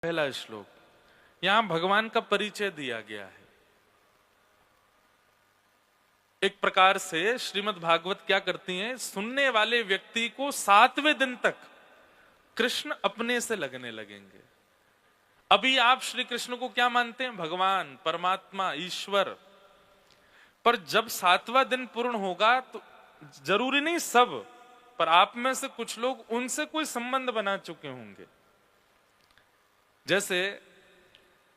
पहला श्लोक, यहां भगवान का परिचय दिया गया है। एक प्रकार से श्रीमद् भागवत क्या करती हैं, सुनने वाले व्यक्ति को 7वें दिन तक कृष्ण अपने से लगने लगेंगे। अभी आप श्री कृष्ण को क्या मानते हैं? भगवान, परमात्मा, ईश्वर। पर जब 7वां दिन पूर्ण होगा तो जरूरी नहीं सब, पर आप में से कुछ लोग उनसे कोई संबंध बना चुके होंगे। जैसे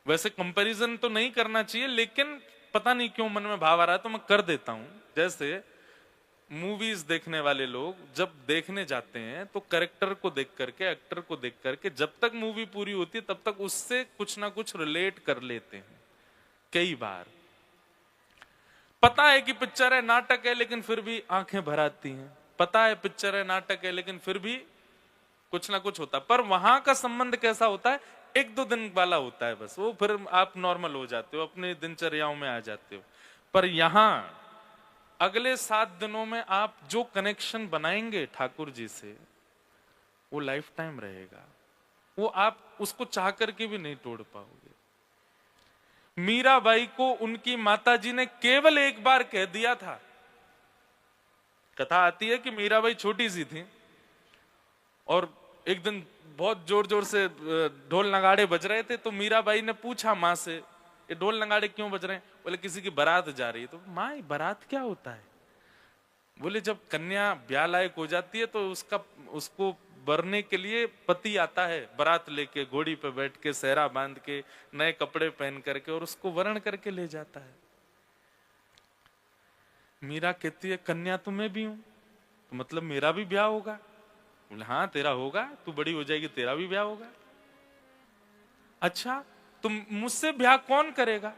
वैसे कंपैरिजन तो नहीं करना चाहिए, लेकिन पता नहीं क्यों मन में भाव आ रहा है तो मैं कर देता हूं। जैसे मूवीज देखने वाले लोग जब देखने जाते हैं तो कैरेक्टर को देख करके, एक्टर को देख करके, जब तक मूवी पूरी होती है तब तक उससे कुछ ना कुछ रिलेट कर लेते हैं। कई बार पता है कि पिक्चर है, नाटक है, लेकिन फिर भी आंखें भर आती हैं। पता है पिक्चर है, नाटक है, लेकिन फिर भी कुछ ना कुछ होता है। पर वहां का संबंध कैसा होता है? 1-2 दिन वाला होता है बस, वो फिर आप नॉर्मल हो जाते हो, अपने दिनचर्याओं में आ जाते हो। पर यहां अगले 7 दिनों में आप जो कनेक्शन बनाएंगे ठाकुर जी से, वो लाइफ टाइम रहेगा। वो आप उसको चाह करके भी नहीं तोड़ पाओगे। मीराबाई को उनकी माताजी ने केवल एक बार कह दिया था। कथा आती है कि मीराबाई छोटी सी थी और एक दिन बहुत जोर जोर से ढोल नगाड़े बज रहे थे, तो मीराबाई ने पूछा माँ से, ये ढोल नगाड़े क्यों बज रहे हैं? बोले किसी की बारात जा रही है। तो माँ, ये बारात क्या होता है? बोले जब कन्या ब्याह लायक हो जाती है तो उसको बरने के लिए पति आता है, बारात लेके, घोड़ी पे बैठ के, सेहरा बांध के, नए कपड़े पहन करके, और उसको वरण करके ले जाता है। मीरा कहती है कन्या तो मैं भी हूं, तो मतलब मेरा भी ब्याह होगा? बोले हाँ तेरा होगा, तू बड़ी हो जाएगी तेरा भी ब्याह होगा। अच्छा, तुम मुझसे ब्याह कौन करेगा?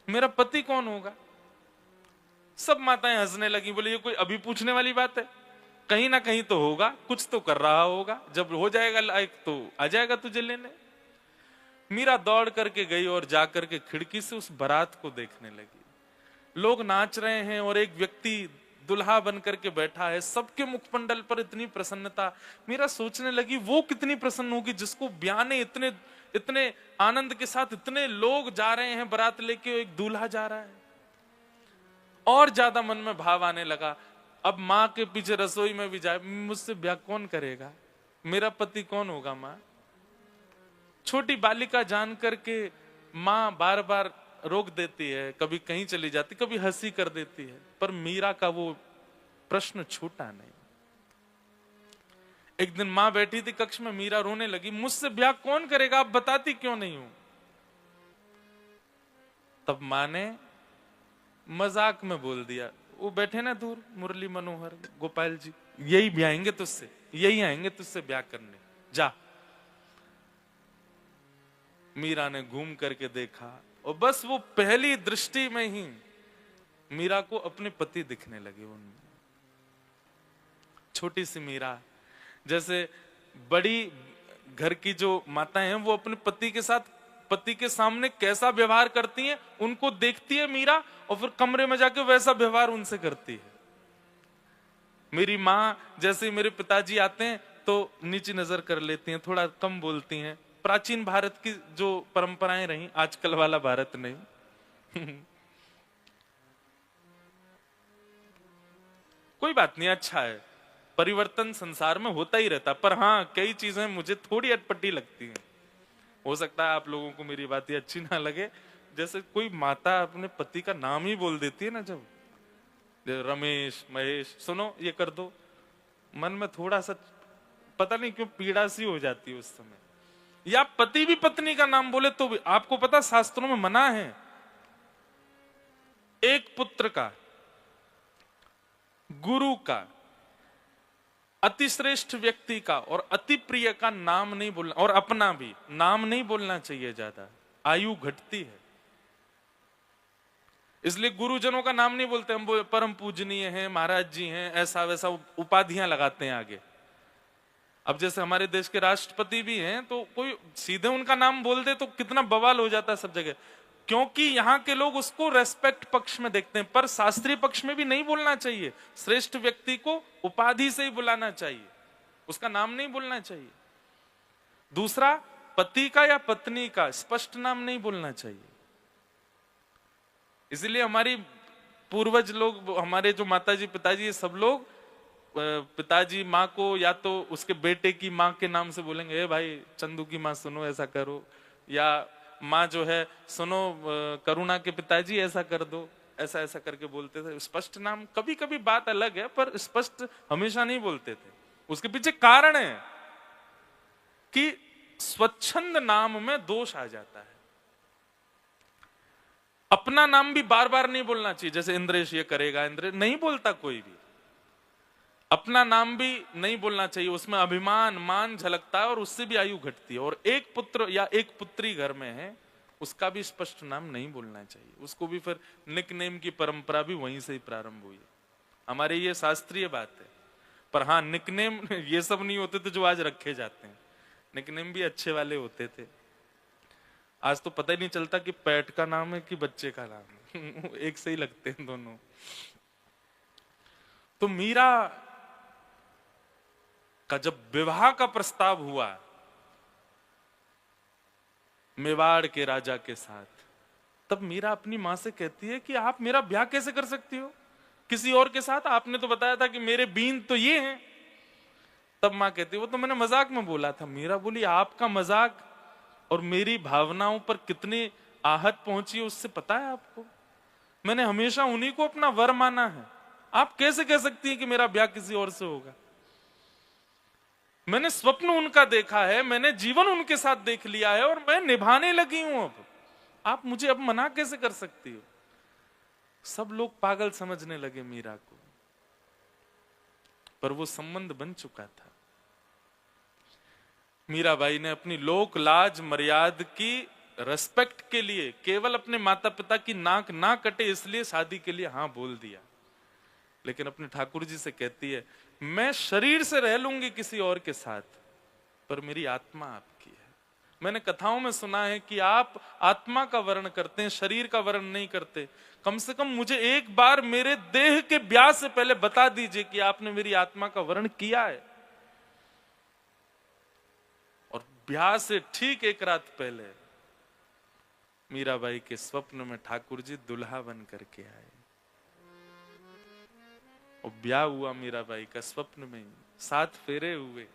मेरा पति कौन होगा? सब माताएं हंसने लगी। बोले ये कोई अभी पूछने वाली बात है? कहीं ना कहीं तो होगा, कुछ तो कर रहा होगा, जब हो जाएगा लायक तो आ जाएगा तुझे लेने। मीरा दौड़ करके गई और जाकर के खिड़की से उस बारात को देखने लगी। लोग नाच रहे हैं और एक व्यक्ति दुल्हा बन करके बैठा है, सबके मुखमंडल पर इतनी प्रसन्नता। मीरा सोचने लगी वो कितनी प्रसन्न होगी जिसको ब्याने इतने इतने आनंद के साथ इतने लोग जा रहे हैं बारात लेके, एक दूल्हा जा रहा है। और ज्यादा मन में भाव आने लगा, अब माँ के पीछे रसोई में भी जाए, मुझसे ब्याह कौन करेगा? मेरा पति कौन होगा? माँ, छोटी बालिका जान करके माँ बार बार रोक देती है, कभी कहीं चली जाती, कभी हंसी कर देती है, पर मीरा का वो प्रश्न छूटा नहीं। एक दिन माँ बैठी थी कक्ष में, मीरा रोने लगी, मुझसे ब्याह कौन करेगा, आप बताती क्यों नहीं हूं? तब माँ ने मजाक में बोल दिया, वो बैठे ना दूर मुरली मनोहर गोपाल जी, यही ब्याहेंगे तुझसे, यही आएंगे तुझसे ब्याह करने, जा। मीरा ने घूम करके देखा और बस वो पहली दृष्टि में ही मीरा को अपने पति दिखने लगे उनमें। छोटी सी मीरा, जैसे बड़ी घर की जो माताएं हैं वो अपने पति के साथ, पति के सामने कैसा व्यवहार करती हैं उनको देखती है मीरा, और फिर कमरे में जाके वैसा व्यवहार उनसे करती है। मेरी माँ जैसे मेरे पिताजी आते हैं तो नीची नजर कर लेती हैं, थोड़ा कम बोलती हैं। प्राचीन भारत की जो परंपराएं रही, आजकल वाला भारत नहीं। कोई बात नहीं, अच्छा है, परिवर्तन संसार में होता ही रहता। पर हाँ, कई चीजें मुझे थोड़ी अटपटी लगती हैं। हो सकता है आप लोगों को मेरी बात ये अच्छी ना लगे। जैसे कोई माता अपने पति का नाम ही बोल देती है ना, जब रमेश, महेश, सुनो ये कर दो, मन में थोड़ा सा पता नहीं क्यों पीड़ा सी हो जाती है उस समय। या पति भी पत्नी का नाम बोले तो भी, आपको पता शास्त्रों में मना है, एक पुत्र का, गुरु का, अतिश्रेष्ठ व्यक्ति का और अति प्रिय का नाम नहीं बोलना, और अपना भी नाम नहीं बोलना चाहिए ज्यादा, आयु घटती है। इसलिए गुरुजनों का नाम नहीं बोलते हम, परम पूजनीय हैं, महाराज जी हैं, ऐसा वैसा उपाधियां लगाते हैं आगे। अब जैसे हमारे देश के राष्ट्रपति भी हैं, तो कोई सीधे उनका नाम बोल दे तो कितना बवाल हो जाता है सब जगह, क्योंकि यहाँ के लोग उसको रेस्पेक्ट पक्ष में देखते हैं। पर शास्त्रीय पक्ष में भी नहीं बोलना चाहिए, श्रेष्ठ व्यक्ति को उपाधि से ही बुलाना चाहिए, उसका नाम नहीं बोलना चाहिए। दूसरा, पति का या पत्नी का स्पष्ट नाम नहीं बोलना चाहिए। इसलिए हमारी पूर्वज लोग, हमारे जो माताजी पिताजी, ये सब लोग पिताजी माँ को या तो उसके बेटे की माँ के नाम से बोलेंगे, ए भाई चंदू की माँ सुनो ऐसा करो, या माँ जो है सुनो करुणा के पिताजी ऐसा कर दो, ऐसा ऐसा करके बोलते थे। स्पष्ट नाम कभी कभी बात अलग है, पर स्पष्ट हमेशा नहीं बोलते थे। उसके पीछे कारण है कि स्वच्छंद नाम में दोष आ जाता है। अपना नाम भी बार बार नहीं बोलना चाहिए, जैसे इंद्रेश ये करेगा, इंद्रेश नहीं बोलता कोई भी। अपना नाम भी नहीं बोलना चाहिए, उसमें अभिमान मान झलकता है और उससे भी आयु घटती है। और एक पुत्र या एक पुत्री घर में है, उसका भी स्पष्ट नाम नहीं बोलना चाहिए। उसको भी फिर निकनेम की परंपरा भी वहीं से ही प्रारंभ हुई है। हमारे ये शास्त्रीय बात है। पर हाँ, निकनेम ये सब नहीं होते थे जो आज रखे जाते हैं। निकनेम भी अच्छे वाले होते थे। आज तो पता ही नहीं चलता कि पेट का नाम है कि बच्चे का नाम है। एक से ही लगते हैं दोनों। तो मीरा का जब विवाह का प्रस्ताव हुआ मेवाड़ के राजा के साथ, तब मीरा अपनी मां से कहती है कि आप मेरा ब्याह कैसे कर सकती हो किसी और के साथ? आपने तो बताया था कि मेरे बीन तो ये हैं। तब मां कहती है, वो तो मैंने मजाक में बोला था। मीरा बोली, आपका मजाक और मेरी भावनाओं पर कितनी आहत पहुंची है उससे पता है आपको? मैंने हमेशा उन्हीं को अपना वर माना है। आप कैसे कह सकती हैं कि मेरा ब्याह किसी और से होगा? मैंने स्वप्न उनका देखा है, मैंने जीवन उनके साथ देख लिया है और मैं निभाने लगी हूं। अब आप मुझे अब मना कैसे कर सकती हो? सब लोग पागल समझने लगे मीरा को, पर वो संबंध बन चुका था। मीराबाई ने अपनी लोक लाज मर्यादा की रेस्पेक्ट के लिए केवल अपने माता पिता की नाक ना कटे इसलिए शादी के लिए हाँ बोल दिया। लेकिन अपने ठाकुर जी से कहती है, मैं शरीर से रह लूंगी किसी और के साथ, पर मेरी आत्मा आपकी है। मैंने कथाओं में सुना है कि आप आत्मा का वर्ण करते हैं, शरीर का वर्ण नहीं करते। कम से कम मुझे एक बार मेरे देह के ब्याह से पहले बता दीजिए कि आपने मेरी आत्मा का वर्ण किया है। और ब्याह से ठीक एक रात पहले मीराबाई के स्वप्न में ठाकुर जी दुल्हा बन करके आए और ब्याह हुआ मीराबाई का स्वप्न में। 7 फेरे हुए।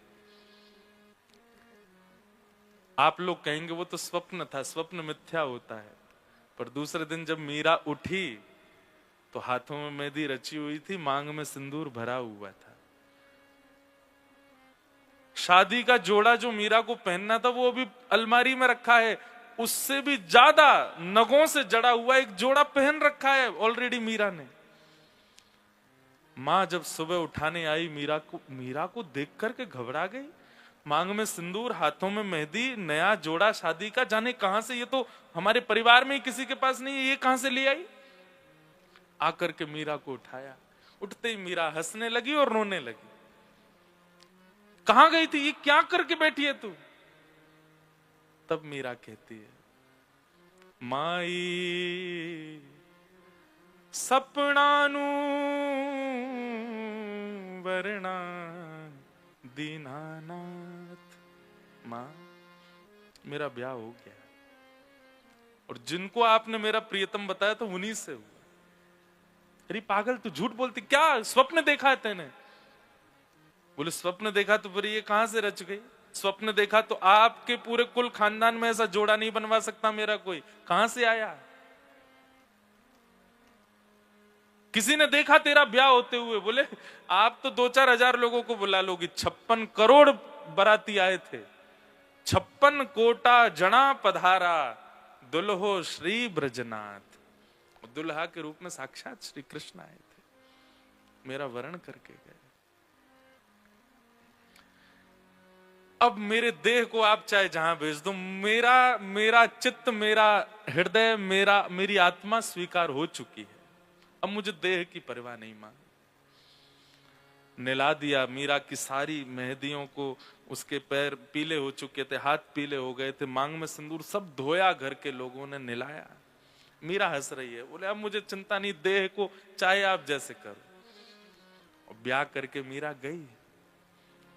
आप लोग कहेंगे वो तो स्वप्न था, स्वप्न मिथ्या होता है। पर दूसरे दिन जब मीरा उठी तो हाथों में मेहंदी रची हुई थी, मांग में सिंदूर भरा हुआ था। शादी का जोड़ा जो मीरा को पहनना था वो अभी अलमारी में रखा है। उससे भी ज्यादा नगों से जड़ा हुआ एक जोड़ा पहन रखा है ऑलरेडी मीरा ने। मां जब सुबह उठाने आई मीरा को देख करके घबरा गई। मांग में सिंदूर, हाथों में मेहंदी, नया जोड़ा शादी का, जाने कहां से, ये तो हमारे परिवार में ही किसी के पास नहीं है, ये कहां से ले आई? आकर के मीरा को उठाया। उठते ही मीरा हंसने लगी और रोने लगी। कहां गई थी, ये क्या करके बैठी है तू? तब मीरा कहती है, माई सपना नू वरना दीनानाथ। मां, मेरा ब्याह हो गया और जिनको आपने मेरा प्रियतम बताया तो उन्हीं से हुआ। अरे पागल, तू झूठ बोलती, क्या स्वप्न देखा है तेने? बोले स्वप्न देखा तो फिर ये कहां से रच गई? स्वप्न देखा तो आपके पूरे कुल खानदान में ऐसा जोड़ा नहीं बनवा सकता मेरा कोई, कहां से आया? किसी ने देखा तेरा ब्याह होते हुए? बोले आप तो 2-4 हजार लोगों को बुला लोगी, 56 करोड़ बराती आए थे। 56 कोटा जना पधारा दुल्हो श्री ब्रजनाथ। दुल्हा के रूप में साक्षात श्री कृष्ण आए थे, मेरा वर्ण करके गए। अब मेरे देह को आप चाहे जहां भेज दो, मेरा चित्त, मेरा हृदय, मेरी आत्मा स्वीकार हो चुकी है। अब मुझे देह की परवाह नहीं। मां निला दिया मीरा की सारी मेहंदियों को, उसके पैर पीले हो चुके थे, हाथ पीले हो गए थे, मांग में सिंदूर सब धोया, घर के लोगों ने निलाया। मीरा हंस रही है, बोले अब मुझे चिंता नहीं, देह को चाहे आप जैसे करो। और ब्याह करके मीरा गई।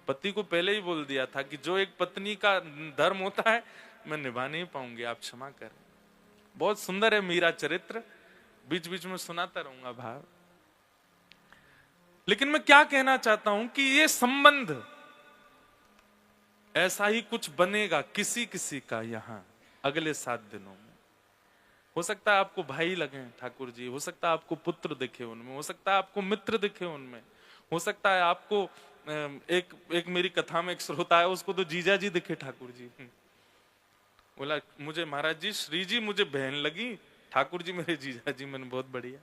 पति को पहले ही बोल दिया था कि जो एक पत्नी का धर्म होता है मैं निभा नहीं पाऊंगी, आप क्षमा करें। बहुत सुंदर है मीरा चरित्र, बीच बीच में सुनाता रहूंगा भाव। लेकिन मैं क्या कहना चाहता हूं कि ये संबंध ऐसा ही कुछ बनेगा किसी किसी का यहां अगले 7 दिनों में। हो सकता है आपको भाई लगे ठाकुर जी, हो सकता है आपको पुत्र दिखे उनमें, हो सकता है आपको मित्र दिखे उनमें, हो सकता है आपको एक मेरी कथा में एक श्रोता है, उसको तो जीजा जी दिखे ठाकुर जी। बोला मुझे महाराज जी श्री जी मुझे बहन लगी, ठाकुर जी मेरे जीजा जी। मैंने बहुत बढ़िया।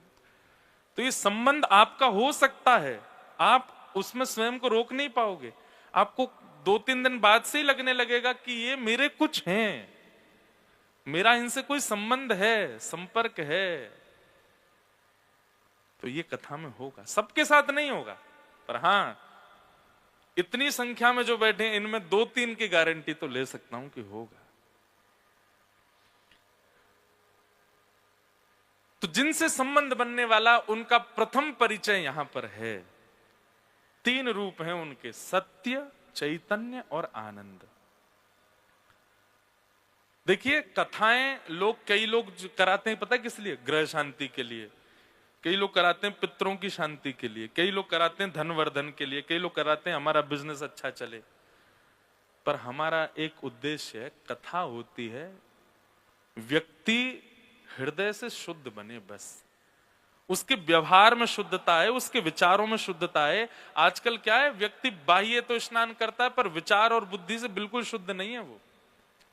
तो ये संबंध आपका हो सकता है, आप उसमें स्वयं को रोक नहीं पाओगे। आपको 2-3 दिन बाद से ही लगने लगेगा कि ये मेरे कुछ हैं, मेरा इनसे कोई संबंध है, संपर्क है। तो ये कथा में होगा, सबके साथ नहीं होगा, पर हां इतनी संख्या में जो बैठे हैं इनमें 2-3 की गारंटी तो ले सकता हूं कि होगा। तो जिनसे संबंध बनने वाला उनका प्रथम परिचय यहां पर है। 3 रूप हैं उनके, सत्य, चैतन्य और आनंद। देखिए कथाएं कई लोग कराते हैं, पता है किस लिए? ग्रह शांति के लिए। कई लोग कराते हैं पितरों की शांति के लिए, कई लोग कराते हैं धनवर्धन के लिए, कई लोग कराते हैं हमारा बिजनेस अच्छा चले। पर हमारा एक उद्देश्य है, कथा होती है व्यक्ति हृदय से शुद्ध बने, बस उसके व्यवहार में शुद्धता है, उसके विचारों में शुद्धता है। आजकल क्या है, व्यक्ति बाह्य तो स्नान करता है पर विचार और बुद्धि से बिल्कुल शुद्ध नहीं है वो।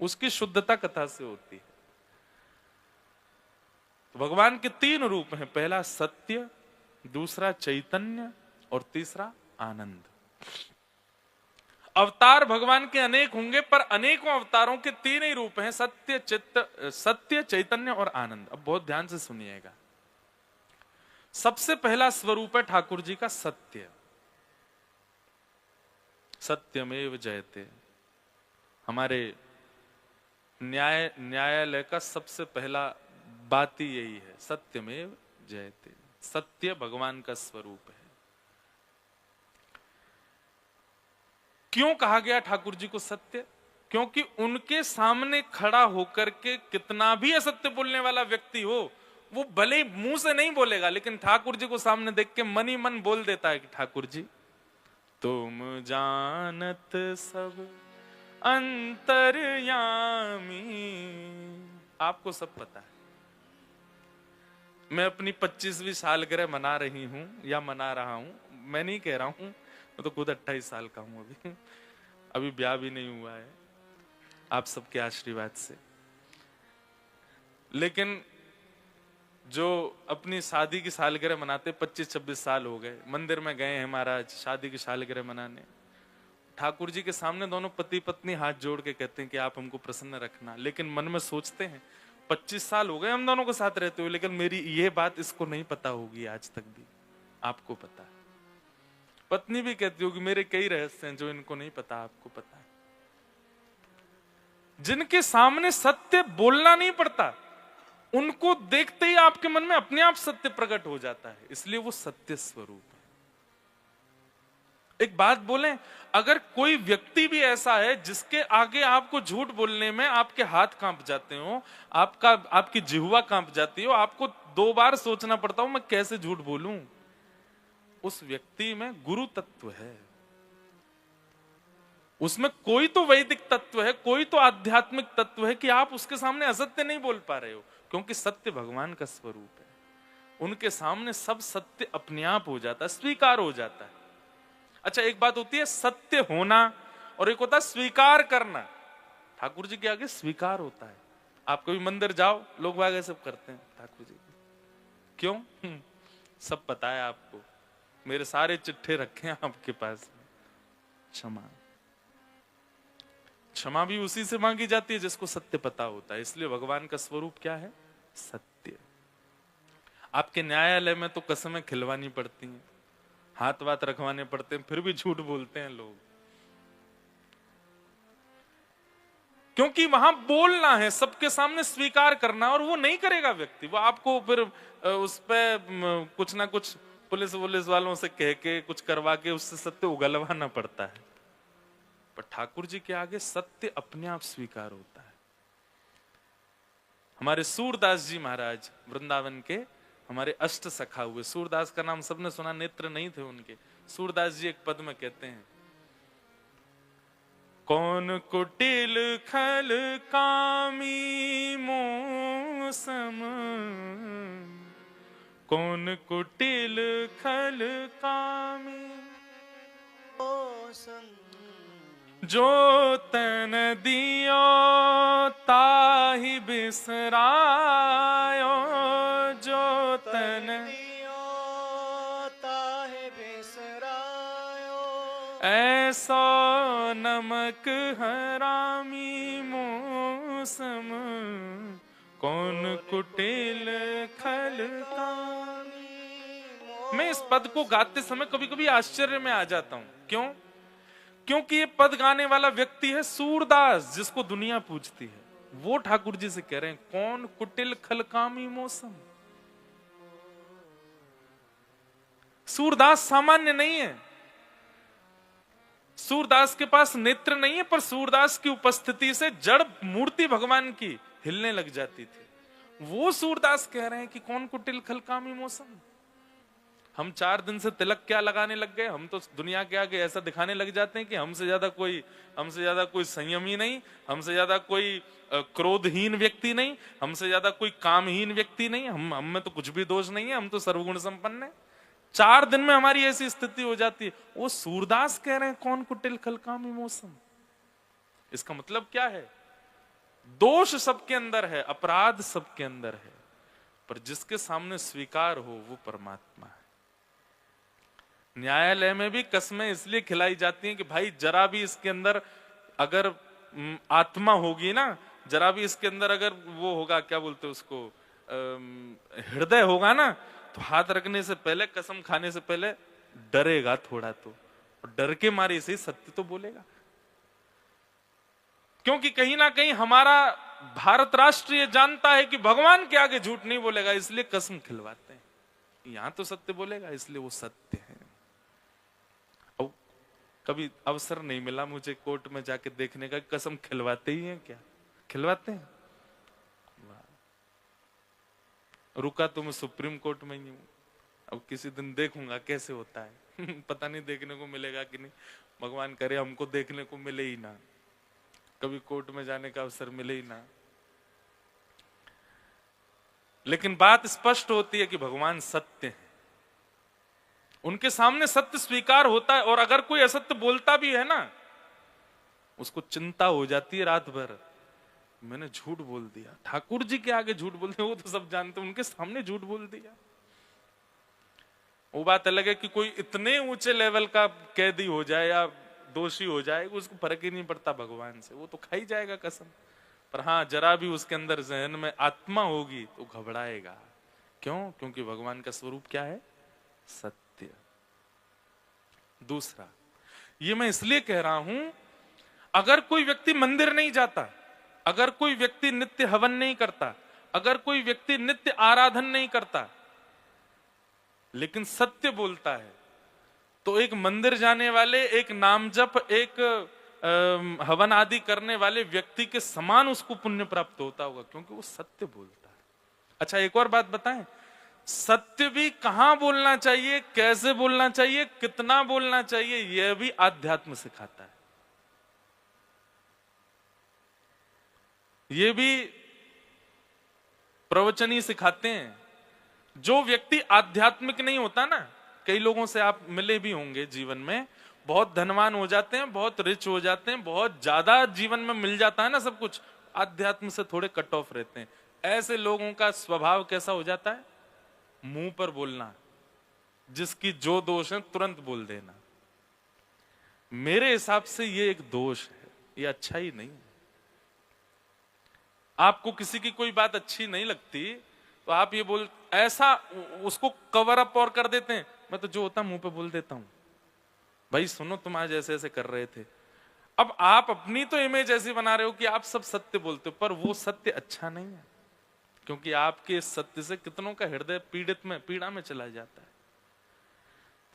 उसकी शुद्धता कथा से होती है। तो भगवान के 3 रूप हैं, पहला सत्य, दूसरा चैतन्य और तीसरा आनंद। अवतार भगवान के अनेक होंगे पर अनेकों अवतारों के 3 ही रूप हैं, सत्य, चैतन्य और आनंद। अब बहुत ध्यान से सुनिएगा। सबसे पहला स्वरूप है ठाकुर जी का सत्य। सत्यमेव जयते। हमारे न्यायालय का सबसे पहला बात ही यही है, सत्यमेव जयते। सत्य भगवान का स्वरूप है। क्यों कहा गया ठाकुर जी को सत्य? क्योंकि उनके सामने खड़ा होकर के कितना भी असत्य बोलने वाला व्यक्ति हो, वो भले मुंह से नहीं बोलेगा, लेकिन ठाकुर जी को सामने देख के मन ही मन बोल देता है कि ठाकुर जी तुम जानत सब अंतर्यामी। आपको सब पता है। मैं अपनी 25वीं सालगिरह मना रही हूं या मना रहा हूं, मैं नहीं कह रहा हूं, मैं तो खुद 28 साल का हूं। अभी ब्याह भी नहीं हुआ है, आप सबके आशीर्वाद से। लेकिन जो अपनी शादी की सालगिरह मनाते, 25-26 साल हो गए, मंदिर में गए हैं महाराज शादी की सालगिरह मनाने। ठाकुर जी के सामने दोनों पति पत्नी हाथ जोड़ के कहते हैं कि आप हमको प्रसन्न रखना, लेकिन मन में सोचते हैं 25 साल हो गए हम दोनों को साथ रहते हुए, लेकिन मेरी ये बात इसको नहीं पता होगी आज तक भी। आपको पता है। पत्नी भी कहती होगी मेरे कई रहस्य हैं जो इनको नहीं पता, आपको पता है। जिनके सामने सत्य बोलना नहीं पड़ता, उनको देखते ही आपके मन में अपने आप सत्य प्रकट हो जाता है, इसलिए वो सत्य स्वरूप है। एक बात बोलें, अगर कोई व्यक्ति भी ऐसा है जिसके आगे आपको झूठ बोलने में आपके हाथ कांप जाते हो, आपकी जिह्वा कांप जाती हो, आपको 2 बार सोचना पड़ता हो मैं कैसे झूठ बोलूं, उस व्यक्ति में गुरु तत्व है। उसमें कोई तो वैदिक तत्व है, कोई तो आध्यात्मिक तत्व है कि आप उसके सामने असत्य नहीं बोल पा रहे हो, क्योंकि सत्य भगवान का स्वरूप है। उनके सामने सब सत्य अपने आप हो जाता है, स्वीकार हो जाता है। अच्छा, एक बात होती है सत्य होना और एक होता है स्वीकार करना। ठाकुर जी के आगे स्वीकार होता है। आप कभी मंदिर जाओ, लोग वागे सब करते हैं ठाकुर जी, क्यों? सब पता है आपको, मेरे सारे चिट्ठे रखे हैं आपके पास। क्षमा, क्षमा भी उसी से मांगी जाती है जिसको सत्य पता होता है। इसलिए भगवान का स्वरूप क्या है? सत्य। आपके न्यायालय में तो कसमें खिलवानी पड़ती हैं, हाथ वाथ रखवाने पड़ते हैं, फिर भी झूठ बोलते हैं लोग, क्योंकि वहां बोलना है, सबके सामने स्वीकार करना, और वो नहीं करेगा व्यक्ति। वो आपको फिर उस पर कुछ ना कुछ पुलिस वालों से कह के कुछ करवा के उससे सत्य उगलवाना पड़ता है। पर ठाकुर जी के आगे सत्य अपने आप स्वीकार होता है। हमारे सूरदास जी महाराज वृंदावन के हमारे अष्ट सखा हुए, सूरदास का नाम सबने सुना, नेत्र नहीं थे उनके। सूरदास जी एक पद में कहते हैं, कौन कुटिल खल कामी मोसम, कौन कुटिल खल कामी मोसम, जो तन दियो ताहि बिसरायो, जो तन दियो ताहि बिसरायो, ऐसो नमक हरामी मौसम, कौन कुटिल खल कामी। मैं इस पद को गाते समय कभी कभी आश्चर्य में आ जाता हूं। क्यों? क्योंकि ये पद गाने वाला व्यक्ति है सूरदास, जिसको दुनिया पूजती है। वो ठाकुर जी से कह रहे हैं, कौन कुटिल खलकामी मौसम। सूरदास सामान्य नहीं है। सूरदास के पास नेत्र नहीं है, पर सूरदास की उपस्थिति से जड़ मूर्ति भगवान की हिलने लग जाती थी। वो सूरदास कह रहे हैं कि कौन कुटिल खलकामी मौसम। हम 4 दिन से तिलक क्या लगाने लग गए, हम तो दुनिया के आगे ऐसा दिखाने लग जाते हैं कि हमसे ज्यादा कोई संयमी नहीं, हमसे ज्यादा कोई क्रोधहीन व्यक्ति नहीं, हमसे ज्यादा कोई कामहीन व्यक्ति नहीं, हम में तो कुछ भी दोष नहीं है, हम तो सर्वगुण संपन्न है। 4 दिन में हमारी ऐसी स्थिति हो जाती है। वो सूरदास कह रहे हैं, कौन कुटिल खलकामी मौसम। इसका मतलब क्या है? दोष सबके अंदर है, अपराध सबके अंदर है, पर जिसके सामने स्वीकार हो वो परमात्मा है। न्यायालय में भी कस्में इसलिए खिलाई जाती हैं कि भाई जरा भी इसके अंदर अगर आत्मा होगी ना, जरा भी इसके अंदर अगर वो होगा, क्या बोलते हैं उसको, हृदय होगा ना, तो हाथ रखने से पहले, कसम खाने से पहले डरेगा थोड़ा तो, और डर के मारे से सत्य तो बोलेगा। क्योंकि कहीं ना कहीं हमारा भारत राष्ट्र ये जानता है कि भगवान के आगे झूठ नहीं बोलेगा, इसलिए कसम खिलवाते हैं। यहां तो सत्य बोलेगा, इसलिए वो सत्य है। कभी अवसर नहीं मिला मुझे कोर्ट में जाके देखने का, कसम खिलवाते ही हैं क्या? खिलवाते हैं। रुका तो मैं सुप्रीम कोर्ट में ही हूं, अब किसी दिन देखूंगा कैसे होता है। पता नहीं देखने को मिलेगा कि नहीं, भगवान करे हमको देखने को मिले ही ना, कभी कोर्ट में जाने का अवसर मिले ही ना। लेकिन बात स्पष्ट होती है कि भगवान सत्य है, उनके सामने सत्य स्वीकार होता है। और अगर कोई असत्य बोलता भी है ना, उसको चिंता हो जाती है रात भर, मैंने झूठ बोल दिया। ठाकुर जी के आगे झूठ बोलते, वो तो सब जानते, उनके सामने झूठ बोल दिया। वो बात अलग है कि कोई इतने ऊंचे लेवल का कैदी हो जाए या दोषी हो जाए, उसको फर्क ही नहीं पड़ता भगवान से, वो तो खा ही जाएगा कसम। पर हाँ, जरा भी उसके अंदर जहन में आत्मा होगी तो घबराएगा। क्यों? क्योंकि भगवान का स्वरूप क्या है? सत्य। दूसरा, ये मैं इसलिए कह रहा हूं, अगर कोई व्यक्ति मंदिर नहीं जाता, अगर कोई व्यक्ति नित्य हवन नहीं करता, अगर कोई व्यक्ति नित्य आराधन नहीं करता, लेकिन सत्य बोलता है, तो एक मंदिर जाने वाले, एक नाम जप, एक हवन आदि करने वाले व्यक्ति के समान उसको पुण्य प्राप्त होता होगा, क्योंकि वो सत्य बोलता है। अच्छा, एक और बात बताएं, सत्य भी कहां बोलना चाहिए, कैसे बोलना चाहिए, कितना बोलना चाहिए, यह भी आध्यात्म सिखाता है। ये भी प्रवचन ही सिखाते हैं। जो व्यक्ति आध्यात्मिक नहीं होता ना, कई लोगों से आप मिले भी होंगे जीवन में, बहुत धनवान हो जाते हैं, बहुत रिच हो जाते हैं, बहुत ज्यादा जीवन में मिल जाता है ना सब कुछ, आध्यात्म से थोड़े कट ऑफ रहते हैं। ऐसे लोगों का स्वभाव कैसा हो जाता है? मुंह पर बोलना, जिसकी जो दोष है तुरंत बोल देना। मेरे हिसाब से ये एक दोष है, ये अच्छा ही नहीं है। आपको किसी की कोई बात अच्छी नहीं लगती तो आप ये बोल, ऐसा उसको कवर अप और कर देते हैं, मैं तो जो होता मुंह पे बोल देता हूं, भाई सुनो तुम आज ऐसे ऐसे कर रहे थे। अब आप अपनी तो इमेज ऐसी बना रहे हो कि आप सब सत्य बोलते हो, पर वो सत्य अच्छा नहीं है, क्योंकि आपके सत्य से कितनों का हृदय पीड़ा में चला जाता है।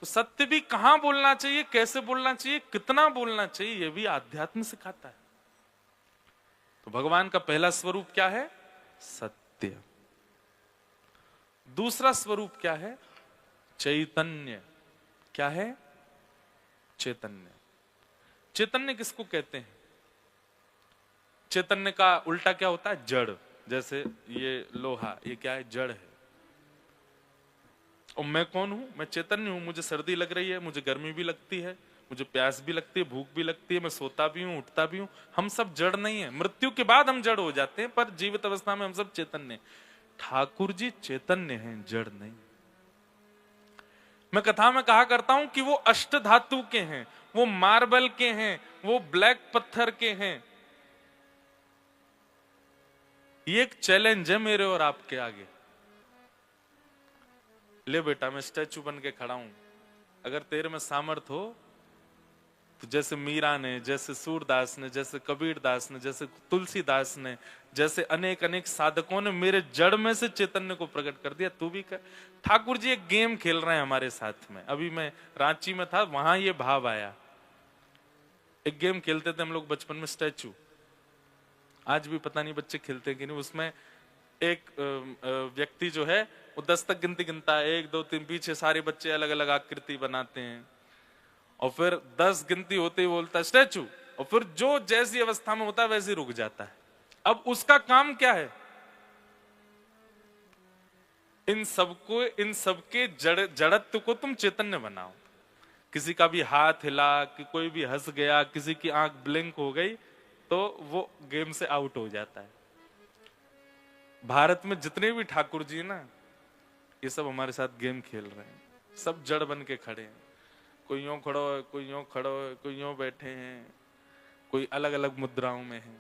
तो सत्य भी कहां बोलना चाहिए, कैसे बोलना चाहिए, कितना बोलना चाहिए, यह भी आध्यात्म सिखाता है। तो भगवान का पहला स्वरूप क्या है? सत्य। दूसरा स्वरूप क्या है? चैतन्य। क्या है? चैतन्य। चैतन्य किसको कहते हैं? चैतन्य का उल्टा क्या होता है? जड़। जैसे ये लोहा, ये क्या है? जड़ है। और मैं कौन हूं? मैं चैतन्य हूं। मुझे सर्दी लग रही है, मुझे गर्मी भी लगती है, मुझे प्यास भी लगती है, भूख भी लगती है, मैं सोता भी हूं, उठता भी हूं। हम सब जड़ नहीं है। मृत्यु के बाद हम जड़ हो जाते हैं, पर जीवित अवस्था में हम सब चैतन्य। ठाकुर जी चैतन्य हैं, जड़ नहीं। मैं कथा में कहा करता हूं कि वो अष्ट धातु के हैं, वो मार्बल के हैं, वो ब्लैक पत्थर के हैं। ये एक चैलेंज है मेरे और आपके आगे। ले बेटा, मैं स्टैचू बन के खड़ा हूं, अगर तेरे में सामर्थ हो तो जैसे मीरा ने, जैसे सूरदास ने, जैसे कबीर दास ने, जैसे तुलसीदास ने, जैसे अनेक अनेक साधकों ने मेरे जड़ में से चैतन्य को प्रकट कर दिया, तू भी कर। ठाकुर जी एक गेम खेल रहे हैं हमारे साथ में। अभी मैं रांची में था, वहां ये भाव आया। एक गेम खेलते थे हम लोग बचपन में, स्टैचू। आज भी पता नहीं बच्चे खेलते हैं कि नहीं। उसमें एक व्यक्ति जो है वो 10 तक गिनती गिनता है, 1 2 3, पीछे सारे बच्चे अलग अलग आकृति बनाते हैं, और फिर 10 गिनती होते ही बोलता है स्टैचू, और फिर जो जैसी अवस्था में होता है वैसे रुक जाता है। अब उसका काम क्या है? इन सबके जड़त्व को तुम चैतन्य बनाओ। किसी का भी हाथ हिला, कि कोई भी हंस गया, किसी की आंख ब्लिंक हो गई, तो वो गेम से आउट हो जाता है। भारत में जितने भी ठाकुर जी ना, ये सब हमारे साथ गेम खेल रहे हैं। सब जड़ बन के खड़े हैं। कोई यूं खड़ो है, कोई यूं खड़ो है, कोई यूं बैठे हैं, कोई अलग अलग मुद्राओं में है।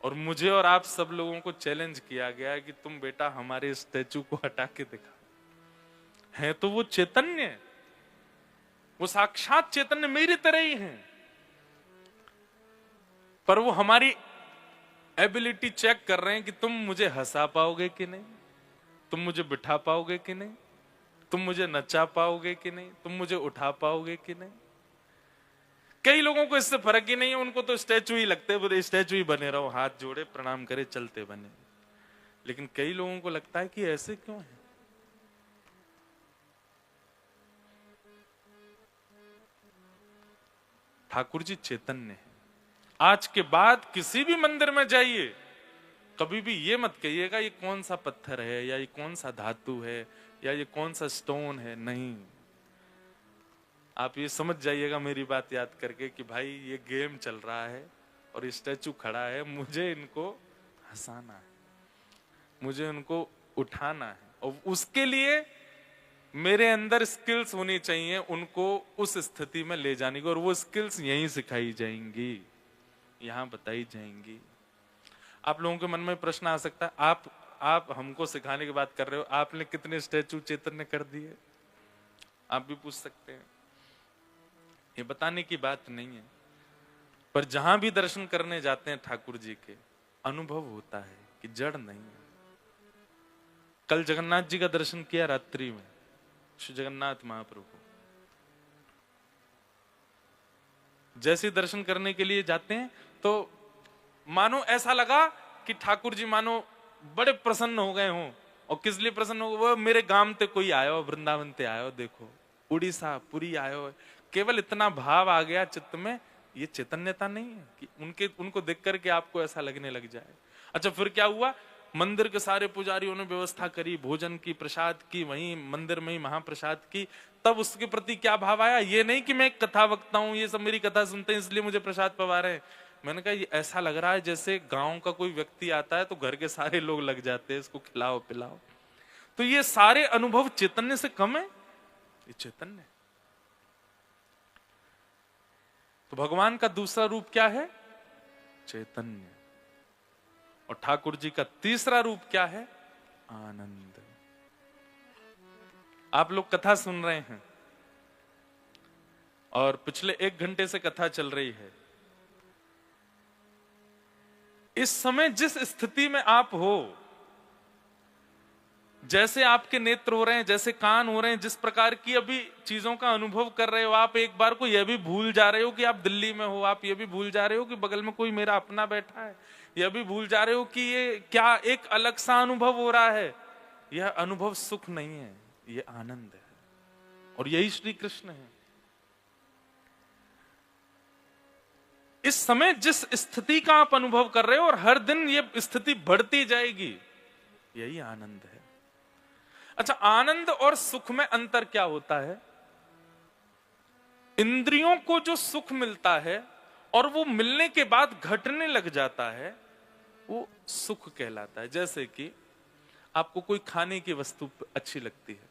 और मुझे और आप सब लोगों को चैलेंज किया गया है कि तुम बेटा हमारे स्टैचू को हटा के दिखाओ। है तो वो चैतन्य, वो साक्षात चैतन्य मेरी तरह ही है, पर वो हमारी एबिलिटी चेक कर रहे हैं कि तुम मुझे हंसा पाओगे कि नहीं, तुम मुझे बिठा पाओगे कि नहीं, तुम मुझे नचा पाओगे कि नहीं, तुम मुझे उठा पाओगे कि नहीं। कई लोगों को इससे फर्क ही नहीं है, उनको तो स्टैचू ही लगते हैं, स्टैचू ही बने रहो, हाथ जोड़े प्रणाम करे चलते बने। लेकिन कई लोगों को लगता है कि ऐसे क्यों है। ठाकुर जी चैतन्य है। आज के बाद किसी भी मंदिर में जाइए, कभी भी ये मत कहिएगा ये कौन सा पत्थर है, या ये कौन सा धातु है, या ये कौन सा स्टोन है। नहीं, आप ये समझ जाइएगा मेरी बात याद करके कि भाई ये गेम चल रहा है और स्टैचू खड़ा है, मुझे इनको हंसाना है, मुझे इनको उठाना है, और उसके लिए मेरे अंदर स्किल्स होनी चाहिए उनको उस स्थिति में ले जाने की। और वो स्किल्स यहीं सिखाई जाएंगी, यहां बताई जाएंगी। आप लोगों के मन में प्रश्न आ सकता है, आप हमको सिखाने की बात कर रहे हो, आपने कितने स्टैचू चैतन्य कर दिए? आप भी पूछ सकते हैं। ये बताने की बात नहीं है, पर जहां भी दर्शन करने जाते हैं ठाकुर जी के, अनुभव होता है कि जड़ नहीं है। कल जगन्नाथ जी का दर्शन किया रात्रि में, श्री जगन्नाथ महाप्रभु। जैसे दर्शन करने के लिए जाते हैं तो मानो ऐसा लगा कि ठाकुर जी मानो बड़े प्रसन्न हो गए हों। और किस लिए प्रसन्न हो? वो मेरे गांव ते कोई आयो, वृंदावन ते आयो, देखो उड़ीसा पुरी आयो। केवल इतना भाव आ गया चित्त में। ये चैतन्यता नहीं है कि उनको देख करके आपको ऐसा लगने लग जाए। अच्छा, फिर क्या हुआ? मंदिर के सारे पुजारियों ने व्यवस्था करी, भोजन की, प्रसाद की, वहीं मंदिर में ही महाप्रसाद की। तब उसके प्रति क्या भाव आया? ये नहीं कि मैं एक कथा वक्ता हूं, ये सब मेरी कथा सुनते हैं इसलिए मुझे प्रसाद पवा रहे हैं। मैंने कहा ये ऐसा लग रहा है जैसे गांव का कोई व्यक्ति आता है तो घर के सारे लोग लग जाते हैं इसको खिलाओ पिलाओ। तो ये सारे अनुभव चैतन्य से कम है? ये चैतन्य। तो भगवान का दूसरा रूप क्या है? चैतन्य। और ठाकुर जी का तीसरा रूप क्या है? आनंद। आप लोग कथा सुन रहे हैं और पिछले 1 घंटे से कथा चल रही है। इस समय जिस स्थिति में आप हो, जैसे आपके नेत्र हो रहे हैं, जैसे कान हो रहे हैं, जिस प्रकार की अभी चीजों का अनुभव कर रहे हो आप, एक बार को यह भी भूल जा रहे हो कि आप दिल्ली में हो, आप यह भी भूल जा रहे हो कि बगल में कोई मेरा अपना बैठा है, यह भी भूल जा रहे हो कि ये क्या एक अलग सा अनुभव हो रहा है। यह अनुभव सुख नहीं है, यह आनंद है, और यही श्री कृष्ण है। इस समय जिस स्थिति का आप अनुभव कर रहे हो और हर दिन ये स्थिति बढ़ती जाएगी, यही आनंद है। अच्छा, आनंद और सुख में अंतर क्या होता है? इंद्रियों को जो सुख मिलता है और वो मिलने के बाद घटने लग जाता है, वो सुख कहलाता है। जैसे कि आपको कोई खाने की वस्तु अच्छी लगती है,